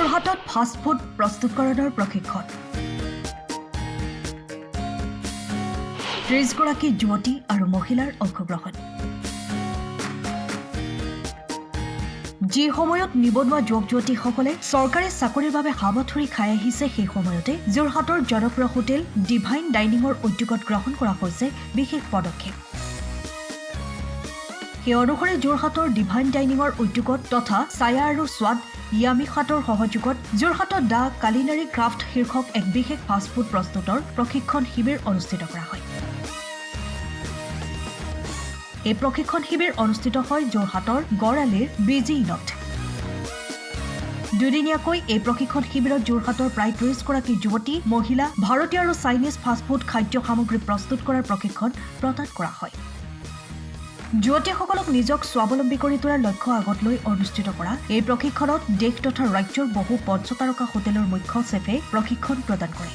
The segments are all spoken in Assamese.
যোৰহাটত ফাষ্ট ফুড প্ৰস্তুতকৰণৰ প্ৰশিক্ষণ 30 গৰাকী যুৱতী আৰু মহিলাৰ অংশগ্ৰহণ যি সময়ত নিবনুৱা যুৱক-যুৱতীসকলে চৰকাৰী চাকৰিৰ বাবে হাবাথুৰি খাই আহিছে সেই সময়তে যোৰহাটৰ জনপ্ৰিয় হোটেল ডিভাইন ডাইনিঙৰ উদ্যোগত গ্ৰহণ কৰা হৈছে বিশেষ পদক্ষেপ সেই অনুসৰি যোৰহাটৰ ডিভাইন ডাইনিঙৰ উদ্যোগত তথা ছায়া আৰু স্বাদ ইয়ামি খাটৰ সহযোগত যোৰহাটত দ্য কালিনাৰী ক্ৰাফ্ট শীৰ্ষক এক বিশেষ ফাষ্টফুড প্ৰস্তুতৰ প্ৰশিক্ষণ শিবিৰ অনুষ্ঠিত কৰা হয় এই প্ৰশিক্ষণ শিবিৰ অনুষ্ঠিত হয় যোৰহাটৰ গড়ালিৰ বিজি ইনত দুদিনীয়াকৈ এই প্ৰশিক্ষণ শিবিৰত যোৰহাটৰ প্ৰায় 30 গৰাকী যুৱতী মহিলা ভাৰতীয় আৰু চাইনিজ ফাষ্টফুড খাদ্য সামগ্ৰী প্ৰস্তুত কৰাৰ প্ৰশিক্ষণ প্ৰদান কৰা হয় যুৱতীসকলক নিজক স্বাৱলম্বী কৰি তোলাৰ লক্ষ্য আগত লৈ অনুষ্ঠিত কৰা এই প্ৰশিক্ষণত দেশ তথা ৰাজ্যৰ বহু পঞ্চতাৰকা হোটেলৰ মুখ্য চেফে প্ৰশিক্ষণ প্ৰদান কৰে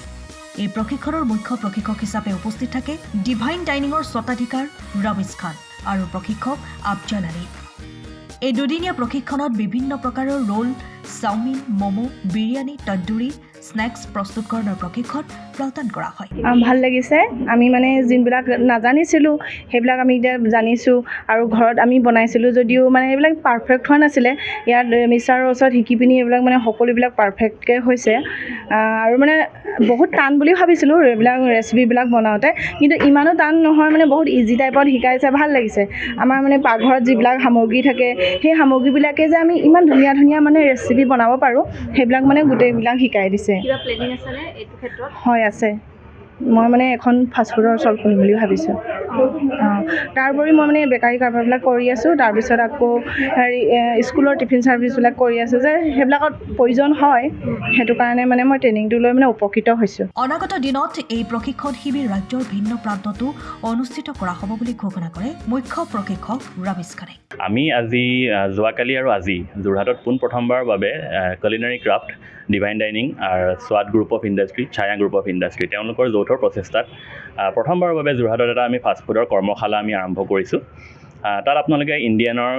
এই প্ৰশিক্ষণৰ মুখ্য প্ৰশিক্ষক হিচাপে উপস্থিত থাকে ডিভাইন ডাইনিঙৰ স্বত্বাধিকাৰ ৰমেশ খান আৰু প্ৰশিক্ষক আফজাল আলী এই দুদিনীয়া প্ৰশিক্ষণত বিভিন্ন প্ৰকাৰৰ roll chowmein momo biryani tandoori snacks প্ৰস্তুতকৰণৰ প্ৰশিক্ষণ প্ৰদান কৰা হয় ভাল লাগিছে আমি মানে যিবিলাক নাজানিছিলোঁ সেইবিলাক আমি এতিয়া জানিছোঁ আৰু ঘৰত আমি বনাইছিলোঁ যদিও মানে এইবিলাক পাৰফেক্ট হোৱা নাছিলে ইয়াত মিষ্টাৰৰ ওচৰত শিকি পিনি এইবিলাক মানে সকলোবিলাক পাৰফেক্টকৈ হৈছে আৰু মানে বহুত টান বুলি ভাবিছিলোঁ এইবিলাক ৰেচিপিবিলাক বনাওঁতে কিন্তু ইমানো টান নহয় মানে বহুত ইজি টাইপত শিকাইছে ভাল লাগিছে আমাৰ মানে পাকঘৰত যিবিলাক সামগ্ৰী থাকে সেই সামগ্ৰীবিলাকে যে আমি ইমান ধুনীয়া ধুনীয়া মানে ৰেচিপি বনাব পাৰোঁ সেইবিলাক মানে গোটেইবিলাক শিকাই দিছে কিবা প্লেনিং আছে নে এইটো ক্ষেত্ৰত হয় আছে মই মানে এখন ফাষ্টফুডৰ ষ্টল খুলিম বুলি ভাবিছোঁ তাৰোপৰি মই মানে বেকাৰী কাৰবাৰবিলাক কৰি আছোঁ তাৰপিছত আকৌ স্কুলৰ টিফিন ছাৰ্ভিচবিলাক কৰি আছোঁ যে সেইবিলাকত প্ৰয়োজন হয় সেইটো কাৰণে মানে মই ট্ৰেইনিংটো লৈ মানে উপকৃত হৈছোঁ অনাগত দিনত এই প্ৰশিক্ষণ শিবিৰ ৰাজ্যৰ ভিন্ন প্ৰান্ততো অনুষ্ঠিত কৰা হ'ব বুলি ঘোষণা কৰে মুখ্য প্ৰশিক্ষক ৰমেশ খানে আমি আজি যোৱাকালি আৰু আজি যোৰহাটত পোনপ্ৰথমবাৰৰ বাবে কালিনাৰী ক্ৰাফ্ট ডিভাইন ডাইনিং আৰু স্বাদ group of industry Chhaya group of industry তেওঁলোকৰ যৌথ প্ৰচেষ্টাত প্ৰথমবাৰৰ বাবে যোৰহাটত এটা আমি ফাষ্টফুডৰ কৰ্মশালা আমি আৰম্ভ কৰিছোঁ তাত আপোনালোকে ইণ্ডিয়ানৰ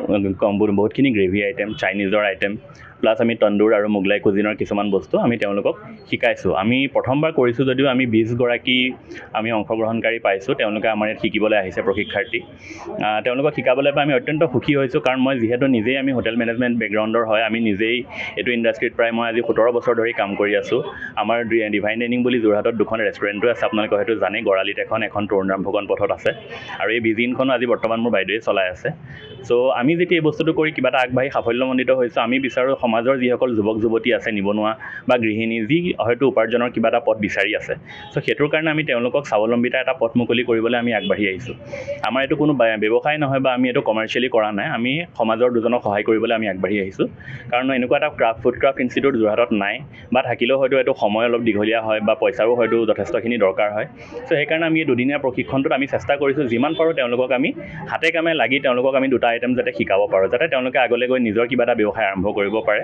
বহুতখিনি গ্ৰেভি আইটেম চাইনিজৰ আইটেম প্লাছ আমি তন্দুৰ আৰু মোগলাই কুজিনৰ কিছুমান বস্তু আমি তেওঁলোকক শিকাইছোঁ আমি প্ৰথমবাৰ কৰিছোঁ যদিও আমি 20 গৰাকী আমি অংশগ্ৰহণকাৰী পাইছোঁ তেওঁলোকে আমাৰ ইয়াত শিকিবলৈ আহিছে প্ৰশিক্ষাৰ্থী তেওঁলোকক শিকাবলৈ পাই আমি অত্যন্ত সুখী হৈছোঁ কাৰণ মই যিহেতু নিজেই আমি হোটেল মেনেজমেণ্ট বেকগ্ৰাউণ্ডৰ হয় আমি নিজেই এইটো ইণ্ডাষ্ট্ৰীত প্ৰায় মই আজি 17 বছৰ ধৰি কাম কৰি আছোঁ আমাৰ ডিভাইন ডাইনিং বুলি যোৰহাটত দুখন ৰেষ্টুৰেণ্টো আছে আপোনালোকে হয়তো জানে গড়ালিত এখন তৰুণৰাম ফুকন পথত আছে আৰু এই বিজিনখনো আজি বৰ্তমান মোৰ বাইদেৱে চলাই আছে চ' আমি যেতিয়া এই বস্তুটো কৰি কিবা এটা আগবাঢ়ি সাফল্যমণ্ডিত হৈছোঁ আমি বিচাৰোঁ সমাজৰ যিসকল যুৱক যুৱতী আছে নিবনুৱা বা গৃহিণী যি হয়তো উপাৰ্জনৰ কিবা এটা পথ বিচাৰি আছে চ' সেইটোৰ কাৰণে আমি তেওঁলোকক স্বাৱলম্বিতাৰ এটা পথ মুকলি কৰিবলৈ আমি আগবাঢ়ি আহিছোঁ আমাৰ এইটো কোনো ব্যৱসায় নহয় বা আমি এইটো কমাৰ্চিয়েলি কৰা নাই আমি সমাজৰ দুজনক সহায় কৰিবলৈ আমি আগবাঢ়ি আহিছোঁ কাৰণ এনেকুৱা এটা ফুড ক্ৰাফ্ট ইনষ্টিটিউট যোৰহাটত নাই বা থাকিলেও হয়তো এইটো সময় অলপ দীঘলীয়া হয় বা পইচাৰো হয়তো যথেষ্টখিনি দৰকাৰ হয় চ' সেইকাৰণে আমি এই দুদিনীয়া প্ৰশিক্ষণটোত আমি চেষ্টা কৰিছোঁ যিমান পাৰোঁ তেওঁলোকক আমি হাতে কামে লাগি তেওঁলোকক আমি দুটা আইটেম যাতে শিকাব পাৰোঁ যাতে তেওঁলোকে আগলৈ গৈ নিজৰ কিবা এটা ব্যৱসায় আৰম্ভ কৰিব পাৰে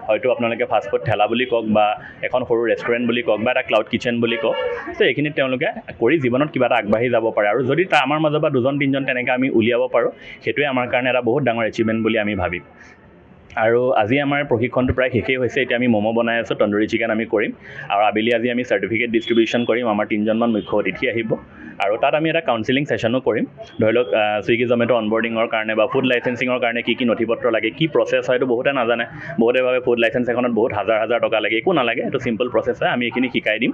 হয়তো আপোনালোকে ফাষ্টফুড ঠেলা বুলি কওক বা এখন সৰু ৰেষ্টুৰেণ্ট বুলি কওক বা এটা ক্লাউড কিচেন বুলি কওক ত' এইখিনিত তেওঁলোকে কৰি জীৱনত কিবা এটা আগবাঢ়ি যাব পাৰে আৰু যদি আমাৰ মাজৰ পৰা 2-3জন তেনেকৈ আমি উলিয়াব পাৰোঁ সেইটোৱে আমাৰ কাৰণে এটা বহুত ডাঙৰ এচিভমেণ্ট বুলি আমি ভাবিম আৰু আজি আমাৰ প্ৰশিক্ষণটো প্ৰায় শেষেই হৈছে এতিয়া আমি ম'ম' বনাই আছোঁ তন্দুৰী চিকেন আমি কৰিম আৰু আবেলি আজি আমি চাৰ্টিফিকেট ডিষ্ট্ৰিবিউশ্যন কৰিম আমাৰ 3জনমান মুখ্য অতিথি আহিব আৰু তাত আমি এটা কাউন্সেলিং ছেশ্যনো কৰিম ধৰি লওক ছুইগি জমেট' অনবৰ্ডিঙৰ কাৰণে বা ফুড লাইচেঞ্চিঙৰ কাৰণে কি নথিপত্ৰ লাগে কি প্ৰচেছ হয়তো বহুতে নাজানে বহুতে ভাবে ফুড লাইচেঞ্চ এখনত বহুত হাজাৰ টকা লাগে একো নালাগে এইটো চিম্পল প্ৰচেছ হয় আমি এইখিনি শিকাই দিম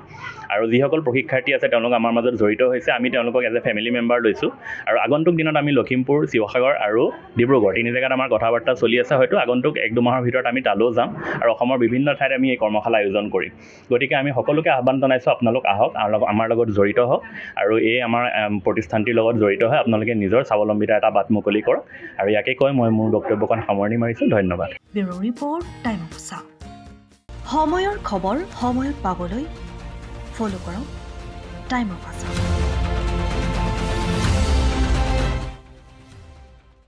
আৰু যিসকল প্ৰশিক্ষাৰ্থী আছে তেওঁলোক আমাৰ মাজত জড়িত হৈছে আমি তেওঁলোকক এজ এ ফেমিলি মেম্বাৰ লৈছোঁ আৰু আগন্তুক দিনত আমি লখিমপুৰ শিৱসাগৰ আৰু ডিব্ৰুগড় 3 জেগাত আমাৰ কথা বাৰ্তা চলি আছে হয়তো আগন্তুক 1-2 মাহৰ ভিতৰত আমি তালৈও যাম আৰু অসমৰ বিভিন্ন ঠাইত আমি এই কৰ্মশালা আয়োজন কৰিম গতিকে আমি সকলোকে আহ্বান জনাইছোঁ আপোনালোক আহক আমাৰ লগত জড়িত হওক আৰু এই আমাৰ প্ৰতিষ্ঠানটিৰ লগত জড়িত হৈ আপোনালোকে নিজৰ স্বাৱলম্বিতাৰ এটা বাট মুকলি কৰক আৰু ইয়াকে কৈ মই মোৰ বক্তব্যখন সামৰণি মাৰিছোঁ ধন্যবাদ ব্যুৰো ৰিপৰ্ট টাইম অফ আছা সময়ৰ খবৰ সময়ত পাবলৈ ফ'ল' কৰক টাইম অফ আছা